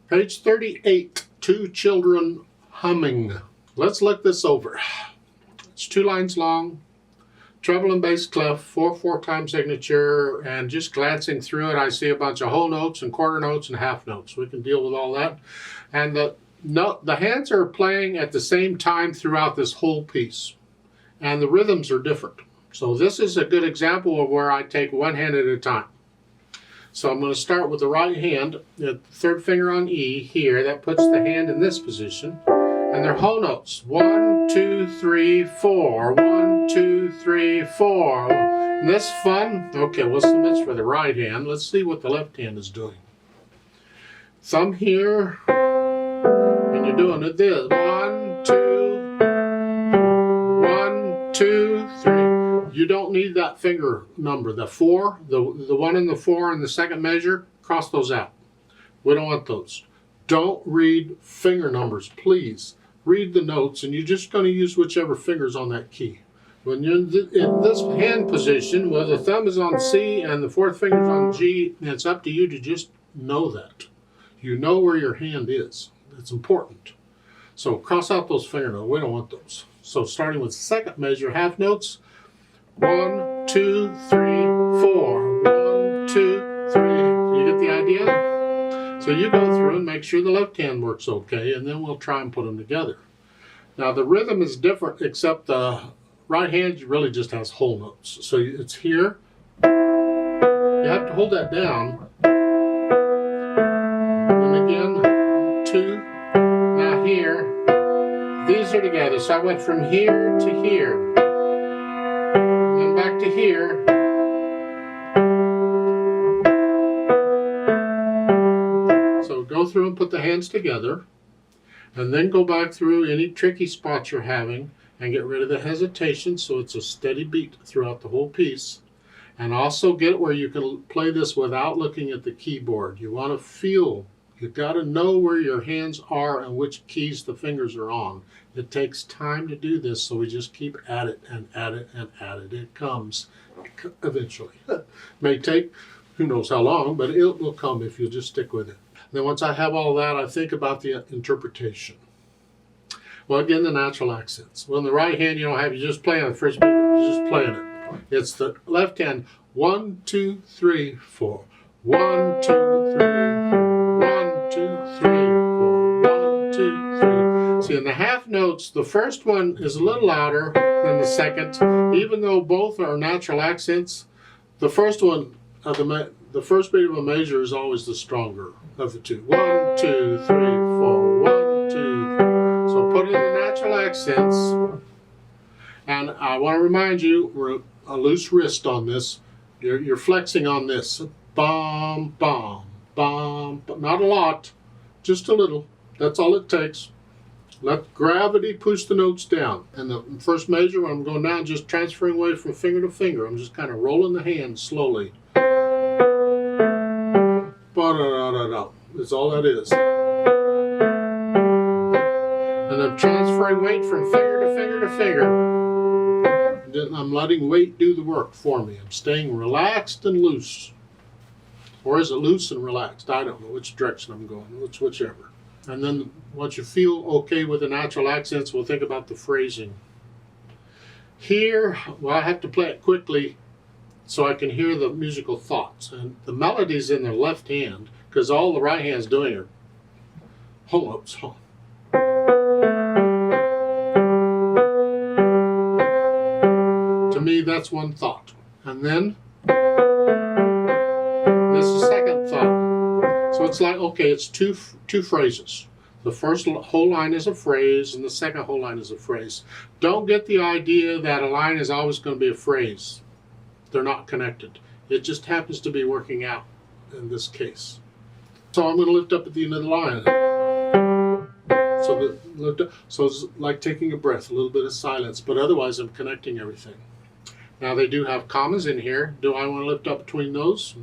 Page 38, Two Children Humming. Let's look this over. It's 2 lines long, treble and bass clef, 4/4 time signature, and just glancing through it, I see a bunch of whole notes and quarter notes and half notes. We can deal with all that. And the hands are playing at the same time throughout this whole piece, and the rhythms are different. So this is a good example of where I take one hand at a time. So I'm going to start with the right hand, the 3rd finger on E here. That puts the hand in this position. And they're whole notes. 1, 2, 3, 4. 1, 2, 3, 4. Isn't this fun? Okay, well, so much for the right hand. Let's see what the left hand is doing. Thumb here. And you're doing it this. 1, 2, 1, 2, 3. You don't need that finger number. The 4, the 1 and the 4 in the second measure, cross those out. We don't want those. Don't read finger numbers, please. Read the notes, and you're just going to use whichever finger's on that key. When you're in this hand position, where the thumb is on C and the 4th finger's on G, it's up to you to just know that. You know where your hand is. It's important. So cross out those finger notes. We don't want those. So starting with the second measure, half notes. 1, 2, 3, 4. 1, 2, 3. You get the idea? So you go through and make sure the left hand works okay, and then we'll try and put them together. Now the rhythm is different, except the right hand really just has whole notes. So it's here. You have to hold that down. And again, 2. Now here. These are together. So I went from here to here. Then back to here. So go through and put the hands together, and then go back through any tricky spots you're having and get rid of the hesitation so it's a steady beat throughout the whole piece. And also get where you can play this without looking at the keyboard. You want to feel, you've got to know where your hands are and which keys the fingers are on. It takes time to do this, so we just keep at it and at it and at it. It comes eventually. May take who knows how long, but it will come if you just stick with it. Then once I have all that, I think about the interpretation. Well, again, the natural accents. Well, in the right hand, you don't have, you just playing the first beat, you're just playing it. It's the left hand, 1, 2, 3, 4. 1, 2, 3, 4. 1, 2, 3, 4. 1, 2, 3. See, in the half notes, the first one is a little louder than the second. Even though both are natural accents, the first one, the first beat of a measure is always the stronger of the two. 1, 2, 3, 4. 1, 2, 3. So put in the natural accents. And I want to remind you, we're a loose wrist on this. You're flexing on this. Bum, bum, bum, but not a lot, just a little. That's all it takes. Let gravity push the notes down. And the first measure, when I'm going down, just transferring away from finger to finger. I'm just kind of rolling the hand slowly. Ba-da-da-da-da. That's all that is. And I'm transferring weight from finger to finger to finger. I'm letting weight do the work for me. I'm staying relaxed and loose. Or is it loose and relaxed? I don't know which direction I'm going. It's whichever. And then once you feel okay with the natural accents, we'll think about the phrasing. Here, well, I have to play it quickly so I can hear the musical thoughts. And the melody's in the left hand, because all the right hand's doing are whole notes. To me, that's one thought. And then this is the second thought. So it's like, okay, it's two phrases. The first whole line is a phrase, and the second whole line is a phrase. Don't get the idea that a line is always going to be a phrase. They're not connected. It just happens to be working out in this case. So I'm going to lift up at the end of the line. So it's like taking a breath, a little bit of silence, but otherwise I'm connecting everything. Now they do have commas in here. Do I want to lift up between those?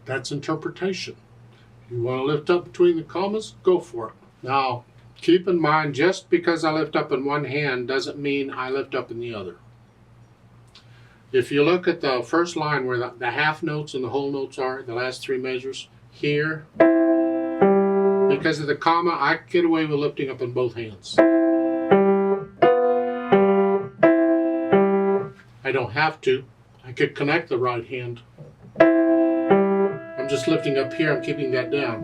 That's interpretation. You want to lift up between the commas? Go for it. Now, Keep in mind, just because I lift up in one hand doesn't mean I lift up in the other. If you look at the first line where the half notes and the whole notes are, the last three measures, here, because of the comma, I get away with lifting up in both hands. I don't have to. I could connect the right hand. I'm just lifting up here, I'm keeping that down.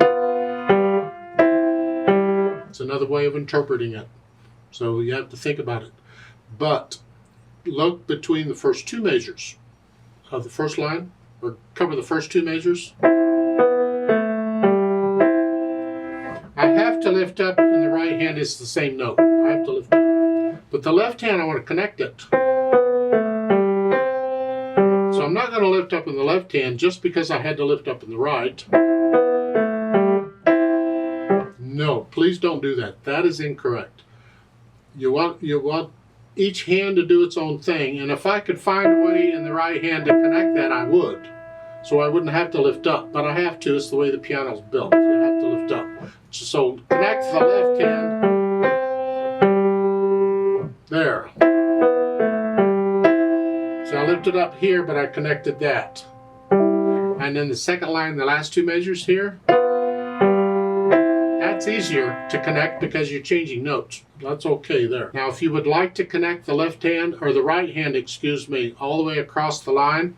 It's another way of interpreting it. So you have to think about it. But look between the first two measures of the first line, or cover the first two measures. I have to lift up, and the right hand is the same note. I have to lift up. But the left hand, I want to connect it. So I'm not going to lift up in the left hand just because I had to lift up in the right. No, please don't do that. That is incorrect. You want each hand to do its own thing, and if I could find a way in the right hand to connect that, I would. So I wouldn't have to lift up, but I have to. It's the way the piano's built. You have to lift up. So connect the left hand. There. So I lifted up here, but I connected that. And then the second line, the last two measures here, that's easier to connect because you're changing notes. That's okay there. Now, if you would like to connect the left hand, or the right hand, excuse me, all the way across the line,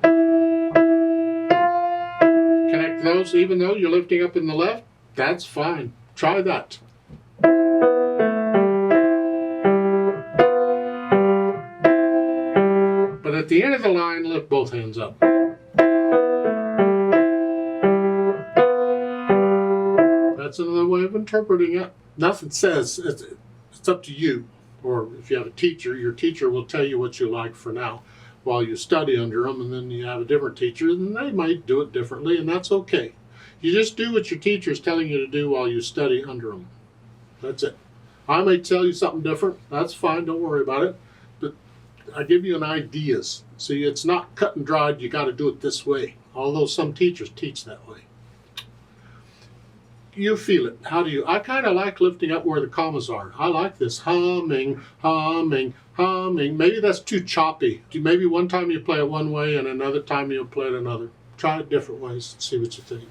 connect those even though you're lifting up in the left, that's fine. Try that. But at the end of the line, lift both hands up. That's another way of interpreting it. Nothing says, it's up to you. Or if you have a teacher, your teacher will tell you what you like for now while you study under them, and then you have a different teacher, and they might do it differently, and that's okay. You just do what your teacher is telling you to do while you study under them. That's it. I may tell you something different. That's fine. Don't worry about it. But I give you an ideas. See, it's not cut and dried. You got to do it this way. Although some teachers teach that way. You feel it. How do you? I kind of like lifting up where the commas are. I like this humming, humming, humming. Maybe that's too choppy. Maybe one time you play it one way and another time you'll play it another. Try it different ways and see what you think.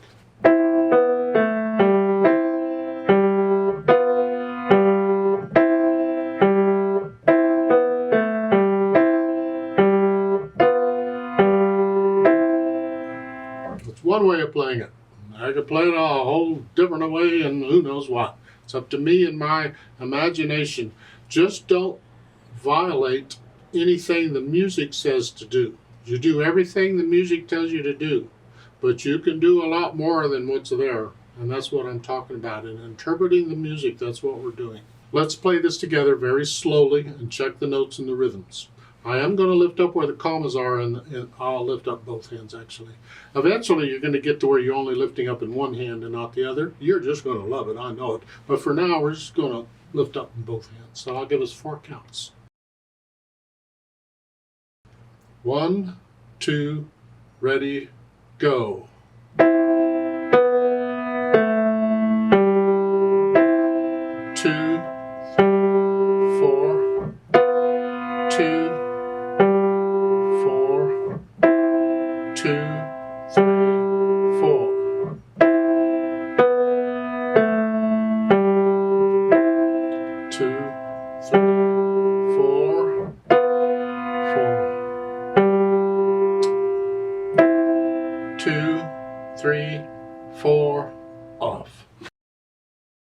It's one way of playing it. I could play it a whole different way, and who knows what. It's up to me and my imagination. Just don't violate anything the music says to do. You do everything the music tells you to do, but you can do a lot more than what's there, and that's what I'm talking about. In interpreting the music, that's what we're doing. Let's play this together very slowly and check the notes and the rhythms. I am going to lift up where the commas are, and I'll lift up both hands, actually. Eventually, you're going to get to where you're only lifting up in one hand and not the other. You're just going to love it, I know it. But for now, we're just going to lift up in both hands. So I'll give us 4 counts. 1, 2, ready, go. 2, 4, 2, 2, 3, 4. 2, 3, 4, 4. 2, 3, 4, off.